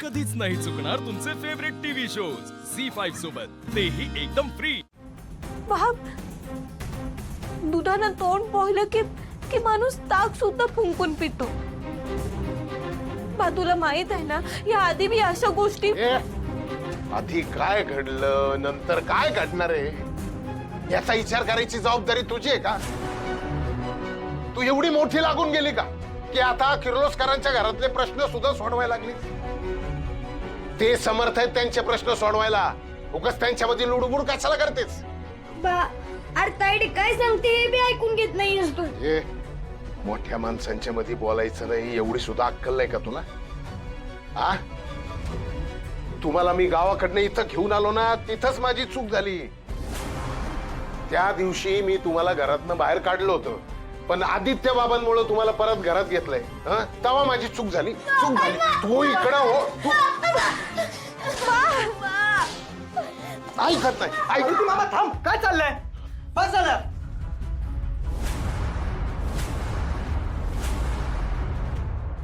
कधीच नाही चुकणार तुमचे फेवरेट टीव्ही शोज झी5 सोबत, तेही एकदम फ्री। बाप, दुधानं तोंड पोहलं की माणूस ताक सुद्धा फुंकून पितो। बा, तुला माहित आहे ना, या आधी मी अशा गोष्टी आधी काय घडलं नंतर काय घडणार आहे याचा विचार करायची जबाबदारी तुझी आहे का? तू एवढी मोठी लागून गेली का की आता किर्लोस्करांच्या घरातले प्रश्न सुद्धा सोडवायला लागली? ते समर्थ आहेत त्यांचे प्रश्न सोडवायला, उगाच त्यांच्यामध्ये लुडबुड कशाला करतेस? बा, अरे ताईडी काय सांगते हे बी ऐकून घेत नाहीस तू। मोठ्या माणसांच्या मध्ये बोलायचं नाही एवढी सुद्धा अक्कल नाही का तुला? आ तुम्हाला मी गावाकडनं इथं घेऊन आलो ना, तिथंच माझी चूक झाली। त्या दिवशी मी तुम्हाला घरातनं बाहेर काढलं होतं, पण आदित्य बाबांमुळे तुम्हाला परत घरात घेतलंय, तेव्हा माझी चूक झाली। तू इकडं हो, तू ऐकत नाही, ऐकत मामा थांब, काय चाललंय? बस झालं।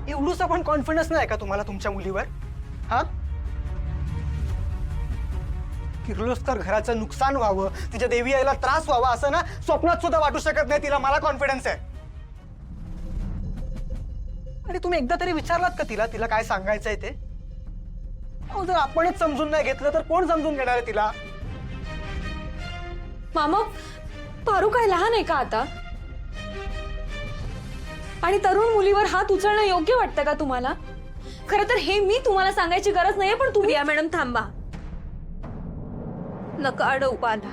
एवढूसा पण कॉन्फिडन्स नाही का तुम्हाला तुमच्या मुलीवर? हा, किर्लोस्कर घराचं नुकसान व्हावं, तिच्या देवी आईला त्रास व्हावा असं ना स्वप्नात सुद्धा वाटू शकत नाही तिला। मला कॉन्फिडन्स आहे। आणि तुम्ही एकदा तरी विचारलात का तिला काय सांगायचंय ते? अहो, जर आपणच समजून नाही घेतलं तर कोण समजून घेणार आहे तिला? मामा, पारू काय लहान आहे का आता? आणि तरुण मुलीवर हात उचलणं योग्य वाटतं का तुम्हाला? खरं तर हे मी तुम्हाला सांगायची गरज नाहीये, पण तुम्ही मॅडम थांबा, नका अडवू पाला।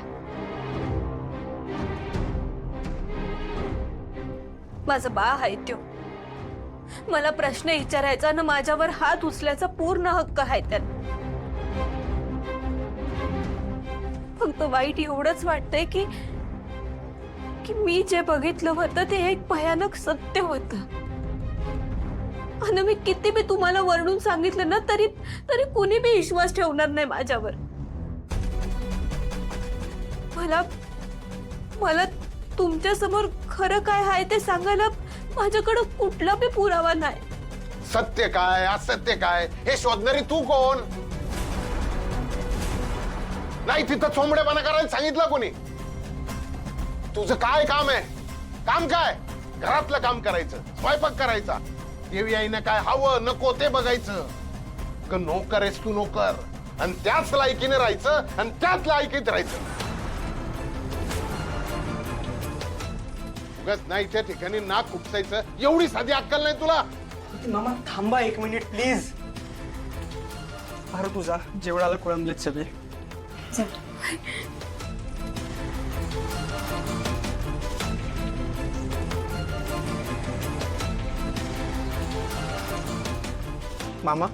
माझं बा आहे त्यो, मला प्रश्न विचारायचा ना माझ्यावर हात उचलायचा पूर्ण हक्क आहे त्यात। फक्त वाईट एवढंच वाटतंय की मी जे बघितलं होतं ते एक भयानक सत्य होतं। आणि मी किती बी तुम्हाला वर्णून सांगितलं ना तरी कोणी बी विश्वास ठेवणार नाही माझ्यावर। मला तुमच्या समोर खरं काय आहे ते सांगायला माझ्याकडे कुठला बी पुरावा नाही। सत्य काय असत्य काय हे शोधणारी तू कोण? नाही तिथं चोंबडेपणा करायला सांगितलं कोणी? तुझं काय काम आहे? काम काय? घरातलं काम करायचं, स्वयंपाक करायचा, देवी आईनं काय हवं नको ते बघायचं। नोकर आहेस तू, नोकर, आणि त्याच लायकीने राहायचं आणि त्याच लायकीत राहायचं। उगाच नाही त्या ठिकाणी नाक खुपसायचं एवढी साधी अक्कल नाही तुला? मामा थांबा एक मिनिट प्लीज। अरे तुझा जेवणाला कोळंबलेत सगळे। मामा,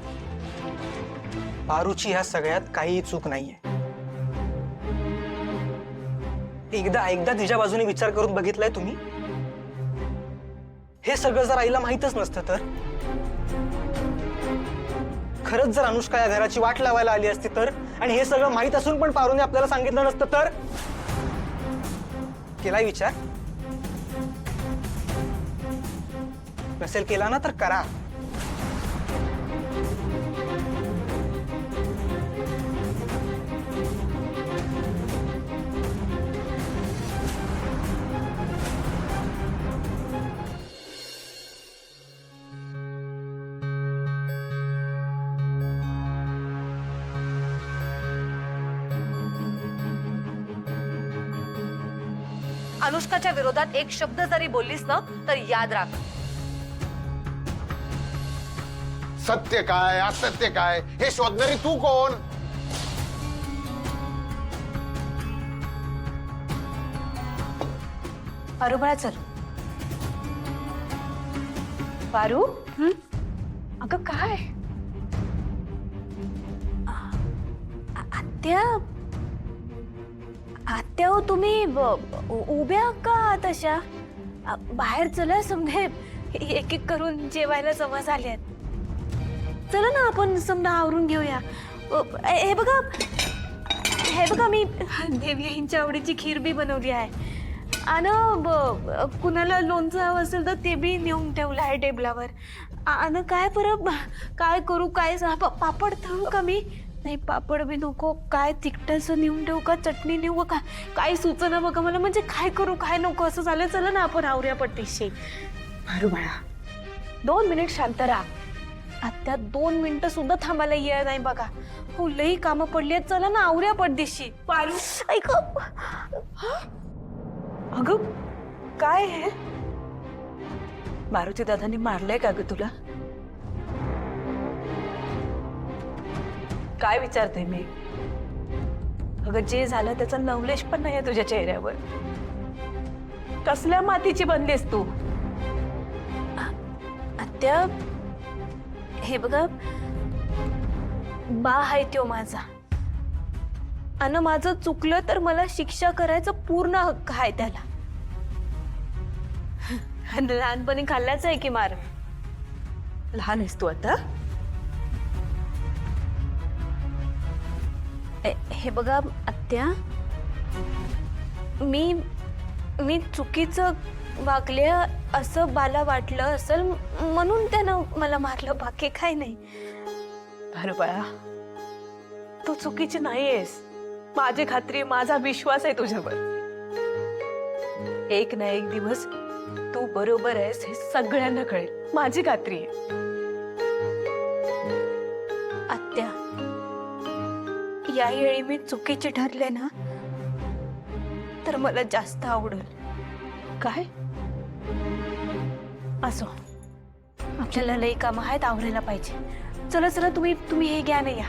पारूची ह्या सगळ्यात काही चूक नाहीये। एकदा तिच्या बाजूने विचार करून बघितलाय तुम्ही? हे सगळं जर आईला माहीतच नसतं तर? खरंच जर अनुष्का या घराची वाट लावायला आली असती तर, आणि हे सगळं माहीत असून पण पारूने आपल्याला सांगितलं नसतं तर? केलाय विचार? नसेल केला ना तर करा। अनुष्काच्या विरोधात एक शब्द जरी बोललीस ना तर याद राख, सत्य काय असत्य काय हे शोधणारी तू कोण? पारू बाळा चल। पारू, अगं काय? आत्या आत्या हो, तुम्ही उभ्या का तशा? बाहेर चला, समजे एक एक करून जेवायला जमा झाल्यात। चला ना आपण समजा आवरून घेऊया। हे बघा मी देवी आईंच्या आवडीची खीर बी बनवली आहे। कुणाला लोणचं हवं असेल तर ते बी नेऊन ठेवलं आहे टेबलावर. आणि काय परत काय करू, काय पापड तळू का मी? नाही पापड बी नको. काय तिखटाचं नेऊन ठेवू का, चटणी नेऊ का, काय सुचना बघा मला. म्हणजे काय करू काय नको असं झालं. चला ना आपण आवरूया पट्टीशी. मारू बाळा 2 मिनिट शांत राहा. आत्या 2 मिनिटं सुद्धा थांबायला येत नाही बघा. हो लई कामं पडली आहेत. चला ना आवरूया पडदेशी. पारू ऐक. अगं काय हे? मारुती दादांनी मारलंय का ग तुला? काय विचारते मी? अगं जे झालं त्याचा नवलेश पण नाहीये तुझ्या चेहऱ्यावर. कसल्या मातीची बनलीस तू? आत्या हे बघा, बा आहे त्यो माझा. आणि माझं चुकलं तर मला शिक्षा करायचा पूर्ण हक्क आहे त्याला. लहानपणी खाल्ल्याच आहे की मार. लहान आहेस तू आता. हे बघा आत्या, मी चुकीचं वागले असं बाला वाटलं असेल म्हणून त्यानं मला मारलं, बाकी काही नाही. अरे बाळा तू चुकीची नाहीयेस. माझी खात्री, माझा विश्वास आहे तुझ्यावर. एक ना एक दिवस तू बरोबर आहेस हे सगळ्यांना कळेल, माझी खात्री आहे. आत्या यावेळी मी चुकीची ठरले ना तर मला जास्त आवडेल. काय असो, आपल्याला लई काम आहेत, आवरायला पाहिजे. चला चला तुम्ही हे घ्या ना. या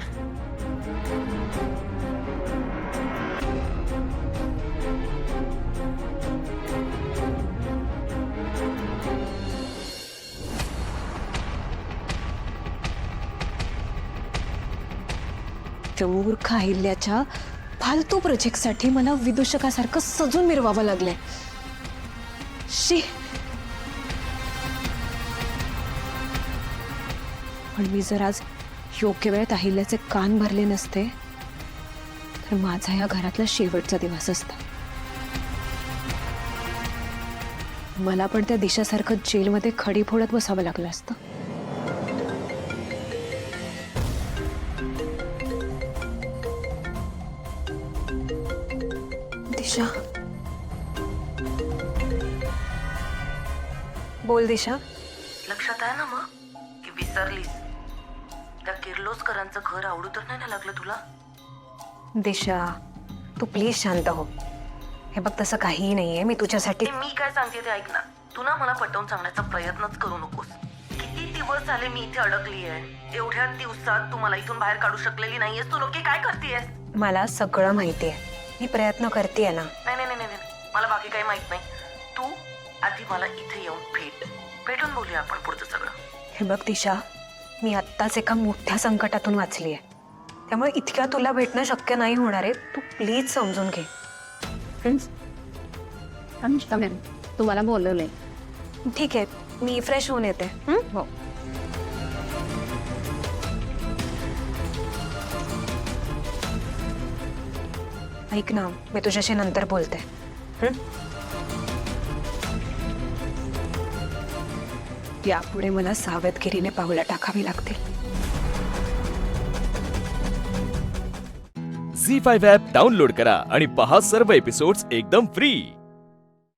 मूर्ख अहिल्याच्या फालतू प्रोजेक्टसाठी मला विदूषकासारखं सजून मिरवावं लागलंय. शी. पण मी जर आज योग्य वेळेत अहिल्याचे कान भरले नसते तर माझा या घरातला शेवटचा दिवस असता. मला पण त्या दिशासारखं जेलमध्ये खडी फोडत बसावं लागलं असतं. दिशा, बोल दिशा. लक्षात आहे ना मग की विसरलीस? त्या किर्लोस्करांचं घर आवडू तर नाही ना लागलं तुला? दिशा तू प्लीज शांत हो. हे बघ तसं काहीही नाहीये. मी तुझ्यासाठी ते मी काय सांगते ते ऐक ना. तू ना मला पटवून सांगण्याचा प्रयत्नच करू नकोस. किती दिवस झाले मी इथे अडकली आहे. एवढ्या दिवसात तू मला इथून बाहेर काढू शकलेली नाहीयेस. तू नक्की काय करतेयस? मला सगळं माहितीये. मी प्रयत्न करतेय ना. नाही नाही नाही नाही, मला बाकी काही माहित नाही. तू आधी मला इथे येऊन भेटून बोलूया आपण पुढचं सगळं. हे बघ दिशा, मी आत्ताच एका मोठ्या संकटातून वाचलीये. त्यामुळे इतक्या तुला भेटणं शक्य नाही होणार आहे. तू प्लीज समजून घे. तुम्हाला बोलवलंय. ठीक आहे, मी फ्रेश होऊन येते. हो. ऐक ना, मी तुझ्याशी नंतर बोलते. यापुढे मला सावधगिरीने पावलं टाकावी लागतील. झी5 ॲप डाउनलोड करा आणि पहा सर्व एपिसोड्स एकदम फ्री.